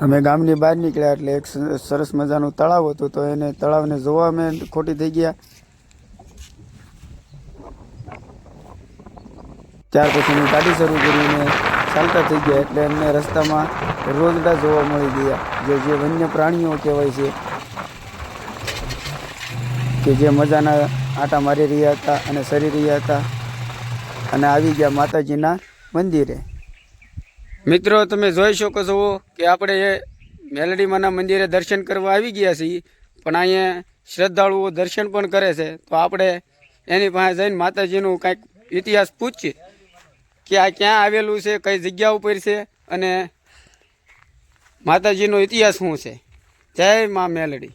અમે ગામની બહાર નીકળ્યા એટલે એક સરસ મજાનું તળાવ હતું, તો એને તળાવને જોવા અમે ખોટી થઈ ગયા। ત્યાર પછી અમે ગાડી શરૂ કરીને ચાલતા થઈ ગયા, એટલે અમને રસ્તામાં રોજડા જોવા મળી ગયા, જે વન્ય પ્રાણીઓ કહેવાય છે, કે જે મજાના આંટા મારી રહ્યા હતા અને સરી રહ્યા હતા, અને આવી ગયા માતાજીના મંદિરે। મિત્રો, તમે જોઈ શકો છો કે આપણે મેલડીમાના મંદિરે દર્શન કરવા આવી ગયા છીએ, પણ અહીંયા શ્રદ્ધાળુઓ દર્શન પણ કરે છે। તો આપણે એની પાસે જઈને માતાજીનું કંઈક ઇતિહાસ પૂછીએ કે આ ક્યાં આવેલું છે, કઈ જગ્યા ઉપર છે, અને માતાજીનો ઇતિહાસ શું છે। જય મા મેલડી।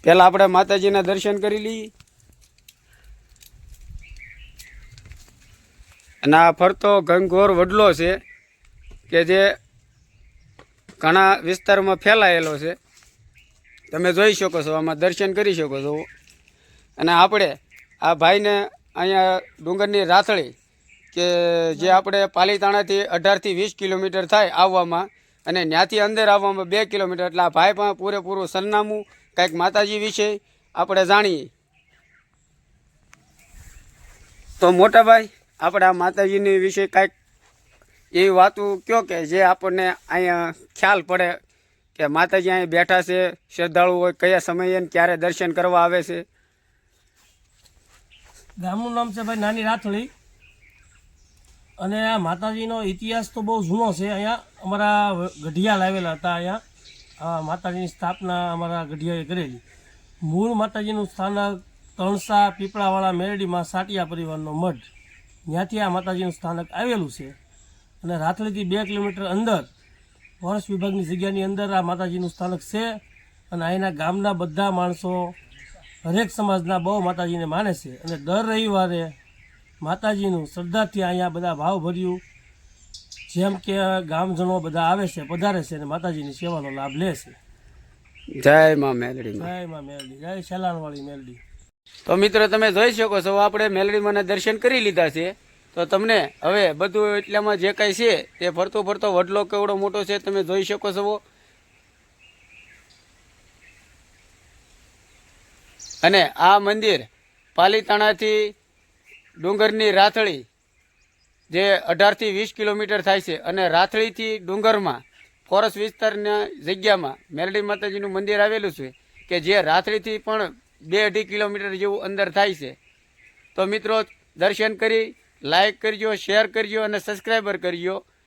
પહેલાં આપણે માતાજીના દર્શન કરી લઈએ। અને આ ફરતો ઘનઘોર વડલો છે કે જે ઘણા વિસ્તારમાં ફેલાયેલો છે, તમે જોઈ શકો છો, આમાં દર્શન કરી શકો છો। અને આપણે આ ભાઈને અહીંયા ડુંગરની રાથળી કે જે આપણે પાલીતાણાથી 18થી 20 કિલોમીટર થાય આવવામાં, અને ત્યાંથી અંદર આવવામાં 2 કિલોમીટર, એટલે આ ભાઈ પણ પૂરેપૂરું સરનામું કંઈક માતાજી વિશે આપણે જાણીએ। તો મોટા ભાઈ, આપણે આ માતાજીની વિશે કાંઈક એવી વાતો કહો કે જે આપણને અહીંયા ખ્યાલ પડે કે માતાજી અહીંયા બેઠા છે, શ્રદ્ધાળુ હોય કયા સમયે ક્યારે દર્શન કરવા આવે છે। ગામનું નામ છે ભાઈ નાની રાથળી, અને આ માતાજીનો ઇતિહાસ તો બહુ જૂનો છે। અહીંયા અમારા ગઢિયાલ આવેલા હતા, અહીંયા માતાજીની સ્થાપના અમારા ગઢિયાએ કરેલી। મૂળ માતાજીનું સ્થાનક તણસા પીપળાવાળા મેરડીમાં સાટિયા પરિવારનો મઢ, ત્યાંથી આ માતાજીનું સ્થાનક આવેલું છે। અને રાથળીથી 2 કિલોમીટર અંદર ફોરેસ્ટ વિભાગની જગ્યાની અંદર આ માતાજીનું સ્થાનક છે। અને અહીંના ગામના બધા માણસો હરેક સમાજના બહુ માતાજીને માને છે, અને દર રવિવારે માતાજીનું શ્રદ્ધાથી અહીંયા બધા ભાવભર્યું જેમ કે ગામજનો બધા આવે છે, પધારે છે, અને માતાજીની સેવાનો લાભ લે છે। જય મા મેલડી। જય મા મેલડી, જય સેલાણવાળી મેલડી। તો મિત્રો, તમે જોઈ શકો છો આપણે મેલડીમાંના દર્શન કરી લીધા છે। તો તમને હવે બધું એટલામાં જે કાંઈ છે તે ફરતો ફરતો વડલો કેવડો મોટો છે તમે જોઈ શકો છો। અને આ મંદિર પાલીતાણાથી ડુંગરની રાથળી જે 18થી 20 કિલોમીટર થાય છે, અને રાથળીથી ડુંગરમાં ફોરેસ્ટ વિસ્તારના જગ્યામાં મેલડી માતાજીનું મંદિર આવેલું છે, કે જે રાથળીથી પણ 2-2.5 કિલોમીટર જેવું અંદર થાય છે। તો મિત્રો, દર્શન કરી લાઈક કરજો, શેર કરજો અને સબસ્ક્રાઈબર કરજો।